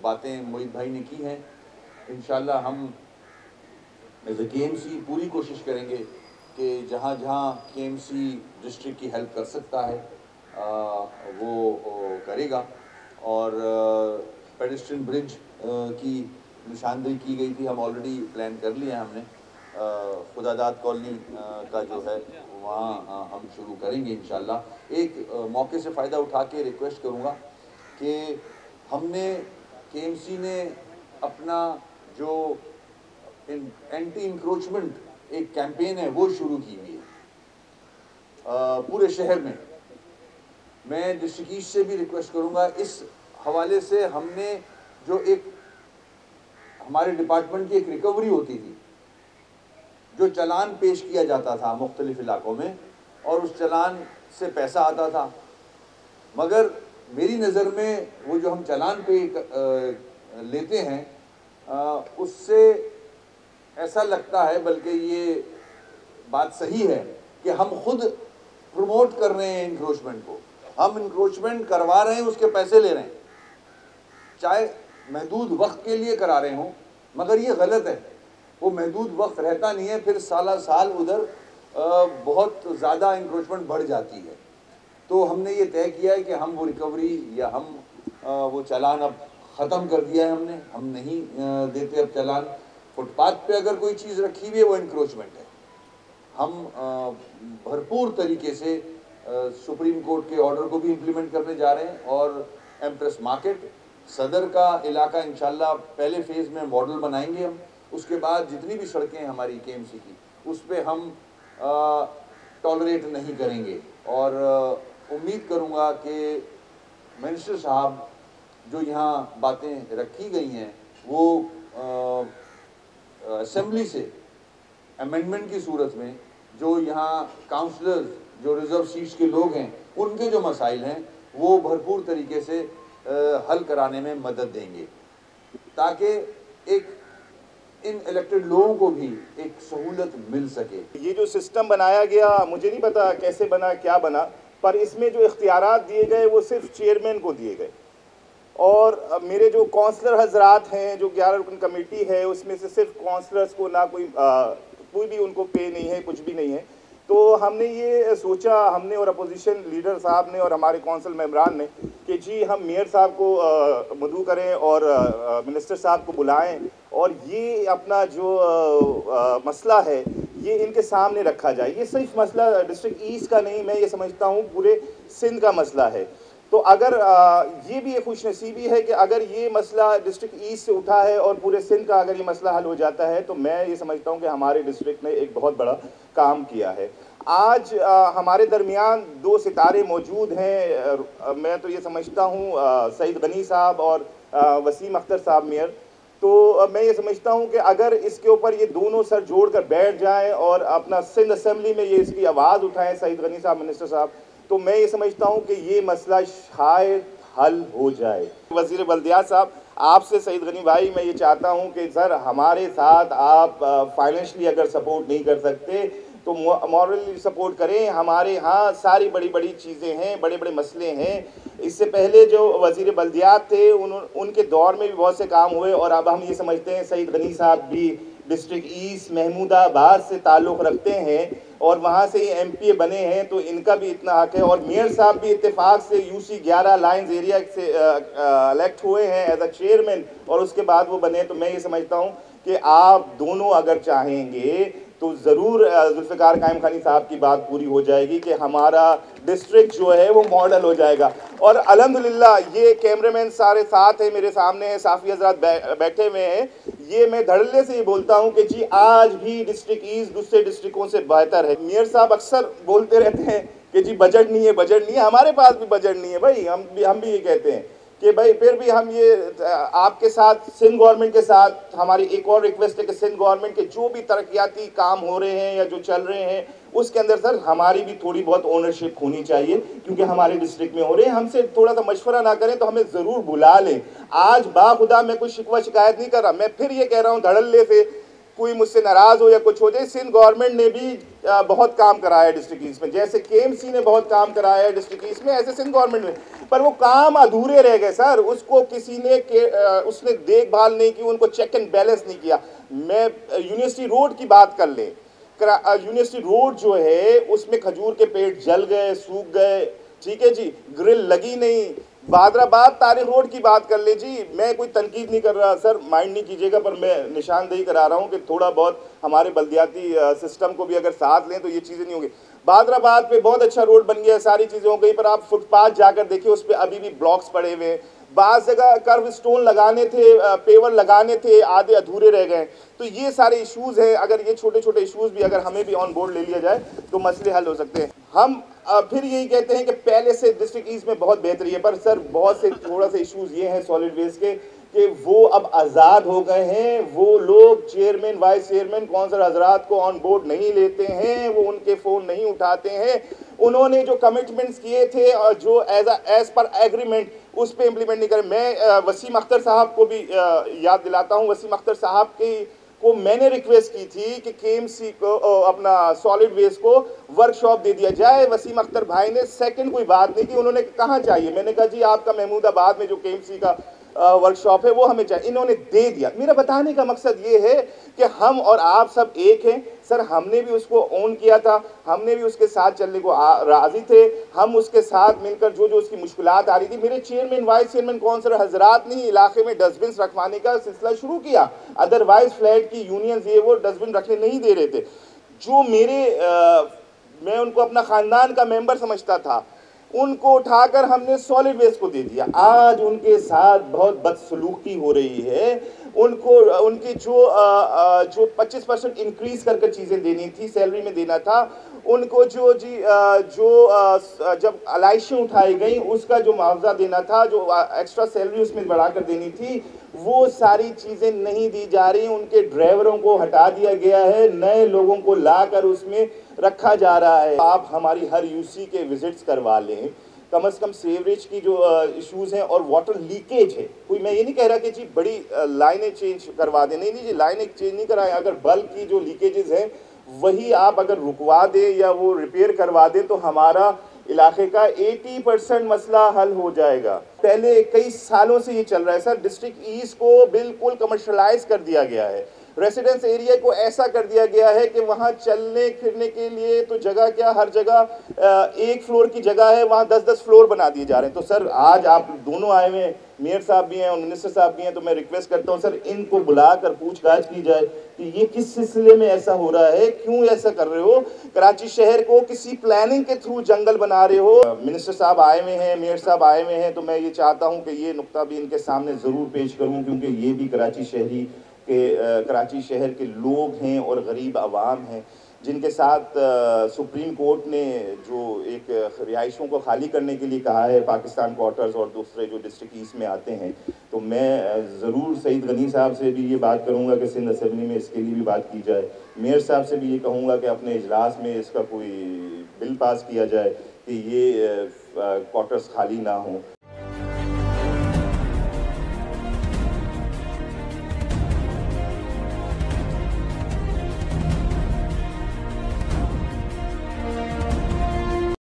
बातें मोहित भाई ने की हैं, इंशाल्लाह हम एज ए KMC पूरी कोशिश करेंगे कि जहाँ जहाँ KMC डिस्ट्रिक्ट की हेल्प कर सकता है वो करेगा। और पेडेस्ट्रियन ब्रिज की निशानदेही की गई थी, हम ऑलरेडी प्लान कर लिया हमने। खुदादाद कॉलोनी का जो है वहाँ हम शुरू करेंगे इंशाल्लाह। एक मौके से फ़ायदा उठा के रिक्वेस्ट करूँगा कि हमने KMC ने अपना जो एंटी इंक्रोचमेंट एक कैंपेन है वो शुरू की हुई है पूरे शहर में। मैं डिस्ट्रिक्ट ईस्ट से भी रिक्वेस्ट करूंगा, इस हवाले से हमने जो एक हमारे डिपार्टमेंट की एक रिकवरी होती थी, जो चालान पेश किया जाता था मुख्तलिफ इलाकों में और उस चालान से पैसा आता था, मगर मेरी नज़र में वो जो हम चालान पे लेते हैं उससे ऐसा लगता है, बल्कि ये बात सही है कि हम खुद प्रमोट कर रहे हैं इंक्रोचमेंट को। हम इंक्रोचमेंट करवा रहे हैं, उसके पैसे ले रहे हैं, चाहे महदूद वक्त के लिए करा रहे हों, मगर ये गलत है। वो महदूद वक्त रहता नहीं है, फिर साला साल उधर बहुत ज़्यादा इंक्रोचमेंट बढ़ जाती है। तो हमने ये तय किया है कि हम वो रिकवरी या हम वो चालान अब ख़त्म कर दिया है हमने, हम नहीं देते अब चालान। फुटपाथ पे अगर कोई चीज़ रखी हुई है वो इंक्रोचमेंट है। हम भरपूर तरीके से सुप्रीम कोर्ट के ऑर्डर को भी इम्प्लीमेंट करने जा रहे हैं और एम्प्रेस मार्केट सदर का इलाका इंशाल्लाह पहले फेज़ में मॉडल बनाएंगे हम। उसके बाद जितनी भी सड़कें हमारी KMC की उस पर हम टॉलरेट नहीं करेंगे। और उम्मीद करूँगा कि मिनिस्टर साहब जो यहाँ बातें रखी गई हैं वो असेंबली से अमेंडमेंट की सूरत में जो यहाँ काउंसलर्स जो रिज़र्व सीट्स के लोग हैं उनके जो मसाइल हैं वो भरपूर तरीके से हल कराने में मदद देंगे, ताकि एक इन इलेक्टेड लोगों को भी एक सहूलत मिल सके। ये जो सिस्टम बनाया गया, मुझे नहीं पता कैसे बना, क्या बना, पर इसमें जो इख्तियारात दिए गए वो सिर्फ चेयरमैन को दिए गए और मेरे जो काउंसलर हजरात हैं, जो 11 रुकन कमेटी है, उसमें से सिर्फ काउंसलर्स को ना कोई भी उनको पे नहीं है, कुछ भी नहीं है। तो हमने ये सोचा, हमने और अपोजिशन लीडर साहब ने और हमारे काउंसिल मेंबरान ने, कि जी हम मेयर साहब को मदऊ करें और मिनिस्टर साहब को बुलाएं और ये अपना जो मसला है ये इनके सामने रखा जाए। ये सिर्फ मसला डिस्ट्रिक्ट ईस्ट का नहीं, मैं ये समझता हूँ पूरे सिंध का मसला है। तो अगर ये भी एक खुशनसीबी है कि अगर ये मसला डिस्ट्रिक्ट ईस्ट से उठा है और पूरे सिंध का अगर ये मसला हल हो जाता है, तो मैं ये समझता हूँ कि हमारे डिस्ट्रिक्ट ने एक बहुत बड़ा काम किया है। आज हमारे दरमियान 2 सितारे मौजूद हैं। मैं तो ये समझता हूँ सईद गनी साहब और वसीम अख्तर साहब मेयर। तो मैं ये समझता हूँ कि अगर इसके ऊपर ये दोनों सर जोड़ कर बैठ जाएँ और अपना सिंध असम्बली में ये इसकी आवाज़ उठाएँ, सईद गनी साहब मिनिस्टर साहब, तो मैं ये समझता हूँ कि ये मसला शायद हल हो जाए। वज़ीर बल्दियात साहब, आपसे सईद गनी भाई मैं ये चाहता हूँ कि सर हमारे साथ आप फाइनेंशियली अगर सपोर्ट नहीं कर सकते तो मॉरली सपोर्ट करें। हमारे यहाँ सारी बड़ी बड़ी चीज़ें हैं, बड़े बड़े मसले हैं। इससे पहले जो वज़ीर बल्दियात थे उनके दौर में भी बहुत से काम हुए और अब हम ये समझते हैं सईद गनी साहब भी डिस्ट्रिक्ट ईस्ट महमूदाबाद से ताल्लुक़ रखते हैं और वहाँ से ये MPA बने हैं, तो इनका भी इतना हक है। और मेयर साहब भी इत्तेफाक से UC 11 लाइन्स एरिया से इलेक्ट हुए हैं एज अ चेयरमैन और उसके बाद वो बने। तो मैं ये समझता हूँ कि आप दोनों अगर चाहेंगे तो ज़रूर जुल्फ़िकार कायम खानी साहब की बात पूरी हो जाएगी कि हमारा डिस्ट्रिक्ट जो है वो मॉडल हो जाएगा। और अल्हम्दुलिल्लाह ये कैमरामैन सारे साथ हैं, मेरे सामने हैं, साफ़ी हज़रात बैठे हुए हैं। ये मैं धड़ल्ले से ये बोलता हूँ कि जी आज भी डिस्ट्रिक्ट ईस्ट दूसरे डिस्ट्रिक्टों से बेहतर है। मेयर साहब अक्सर बोलते रहते हैं कि जी बजट नहीं है, बजट नहीं है। हमारे पास भी बजट नहीं है भाई, हम भी ये कहते हैं कि भाई फिर भी हम ये आपके साथ सिंध गवर्नमेंट के साथ हमारी एक और रिक्वेस्ट है कि सिंध गवर्नमेंट के जो भी तरक्याती काम हो रहे हैं या जो चल रहे हैं उसके अंदर सर हमारी भी थोड़ी बहुत ओनरशिप होनी चाहिए, क्योंकि हमारे डिस्ट्रिक्ट में हो रहे हैं। हमसे थोड़ा सा मशवरा ना करें तो हमें ज़रूर बुला लें। आज बाखुदा मैं कोई शिकवा शिकायत नहीं कर रहा, मैं फिर ये कह रहा हूँ धड़ल्ले से कोई मुझसे नाराज़ हो या कुछ हो जाए, सिंध गवर्नमेंट ने भी बहुत काम कराया है डिस्ट्रिक्ट ईस्ट में, जैसे केएमसी ने बहुत काम कराया है डिस्ट्रिक्ट ईस्ट में, ऐसे सिंध गवर्नमेंट ने, पर वो काम अधूरे रह गए सर। उसको किसी ने उसने देखभाल नहीं की, उनको चेक एंड बैलेंस नहीं किया। मैं यूनिवर्सिटी रोड की बात कर लें, यूनिवर्सिटी रोड जो है उसमें खजूर के पेड़ जल गए, सूख गए, ठीक है जी, ग्रिल लगी नहीं। बादराबाद तारिक रोड की बात कर ले जी, मैं कोई तनकीद नहीं कर रहा सर, माइंड नहीं कीजिएगा, पर मैं निशानदेही करा रहा हूँ कि थोड़ा बहुत हमारे बल्दियाती सिस्टम को भी अगर साथ लें तो ये चीज़ें नहीं होंगी। बादराबाद पे बहुत अच्छा रोड बन गया, सारी चीज़ें हो गई, पर आप फुटपाथ जाकर देखिए उस पर अभी भी ब्लॉक्स पड़े हुए हैं। बाज़ जगह कर्व स्टोन लगाने थे, पेवर लगाने थे, आधे अधूरे रह गए। तो ये सारे इश्यूज़ हैं, अगर ये छोटे छोटे इश्यूज़ भी अगर हमें भी ऑन बोर्ड ले लिया जाए तो मसले हल हो सकते हैं। हम फिर यही कहते हैं कि पहले से डिस्ट्रिक्ट ईस्ट में बहुत बेहतरी है, पर सर बहुत से थोड़ा सा इश्यूज़ ये हैं सॉलिड वेस्ट के कि वो अब आज़ाद हो गए हैं। वो लोग चेयरमैन, वाइस चेयरमैन, कौंसल हजरात को ऑन बोर्ड नहीं लेते हैं, वो उनके फ़ोन नहीं उठाते हैं। उन्होंने जो कमिटमेंट्स किए थे और जो एज पर एग्रीमेंट उस पर इम्प्लीमेंट नहीं करे। मैं वसीम अख्तर साहब को भी याद दिलाता हूँ, वसीम अख्तर साहब को मैंने रिक्वेस्ट की थी कि केएमसी को अपना सॉलिड वेस्ट को वर्कशॉप दे दिया जाए। वसीम अख्तर भाई ने सेकंड कोई बात नहीं की, उन्होंने कहाँ चाहिए, मैंने कहा जी आपका महमूदाबाद में जो केएमसी का वर्कशॉप है वो हमें चाहिए, इन्होंने दे दिया। मेरा बताने का मकसद ये है कि हम और आप सब एक हैं सर। हमने भी उसको ओन किया था, हमने भी उसके साथ चलने को राजी थे, हम उसके साथ मिलकर जो जो उसकी मुश्किलात आ रही थी, मेरे चेयरमैन, वाइस चेयरमैन, कौंसल हजरात ने इलाके में डस्टबिन रखवाने का सिलसिला शुरू किया। अदरवाइज फ्लैट की यूनियंस ये वो डस्टबिन रखने नहीं दे रहे थे। जो मैं उनको अपना ख़ानदान का मेंबर समझता था, उनको उठाकर हमने सॉलिड वेस्ट को दे दिया। आज उनके साथ बहुत बदसलूकी हो रही है। उनको उनकी जो 25% इंक्रीज करके चीज़ें देनी थी, सैलरी में देना था, उनको जो जब अलाइशें उठाई गई उसका जो मुआवजा देना था, जो एक्स्ट्रा सैलरी उसमें बढ़ाकर देनी थी, वो सारी चीज़ें नहीं दी जा रही। उनके ड्राइवरों को हटा दिया गया है, नए लोगों को लाकर उसमें रखा जा रहा है। आप हमारी हर यूसी के विजिट्स करवा लें, कम से कम सीवरेज की जो इश्यूज़ हैं और वाटर लीकेज है, कोई मैं ये नहीं कह रहा कि जी बड़ी लाइनें चेंज करवा दें, नहीं जी लाइनें चेंज नहीं कराएं, अगर बल्क की जो लीकेजेस हैं वही आप अगर रुकवा दें या वो रिपेयर करवा दें तो हमारा इलाके का 80% मसला हल हो जाएगा। पहले कई सालों से ये चल रहा है सर, डिस्ट्रिक्ट ईस्ट को बिल्कुल कमर्शलाइज कर दिया गया है, रेसिडेंस एरिया को ऐसा कर दिया गया है कि वहाँ चलने फिरने के लिए तो जगह क्या, हर जगह 1 फ्लोर की जगह है, वहाँ 10-10 फ्लोर बना दिए जा रहे हैं। तो सर आज आप दोनों आए हुए हैं, मेयर साहब भी हैं और मिनिस्टर साहब भी हैं, तो मैं रिक्वेस्ट करता हूँ सर इनको बुलाकर पूछताछ की जाए कि ये किस सिलसिले में ऐसा हो रहा है, क्यों ऐसा कर रहे हो, कराची शहर को किसी प्लानिंग के थ्रू जंगल बना रहे हो। मिनिस्टर साहब आए हुए हैं, मेयर साहब आए हुए हैं, तो मैं ये चाहता हूँ कि ये नुक्ता भी इनके सामने ज़रूर पेश करूँ, क्योंकि ये भी कराची शहर के लोग हैं और गरीब आवाम हैं जिनके साथ सुप्रीम कोर्ट ने जो एक रिहाइशों को खाली करने के लिए कहा है, पाकिस्तान क्वार्टर्स और दूसरे जो डिस्ट्रिक्ट ईस्ट में आते हैं। तो मैं ज़रूर सईद गनी साहब से भी ये बात करूँगा कि सिंध असेंबली में इसके लिए भी बात की जाए। मेयर साहब से भी ये कहूँगा कि अपने इजलास में इसका कोई बिल पास किया जाए कि ये क्वार्टर्स खाली ना हों।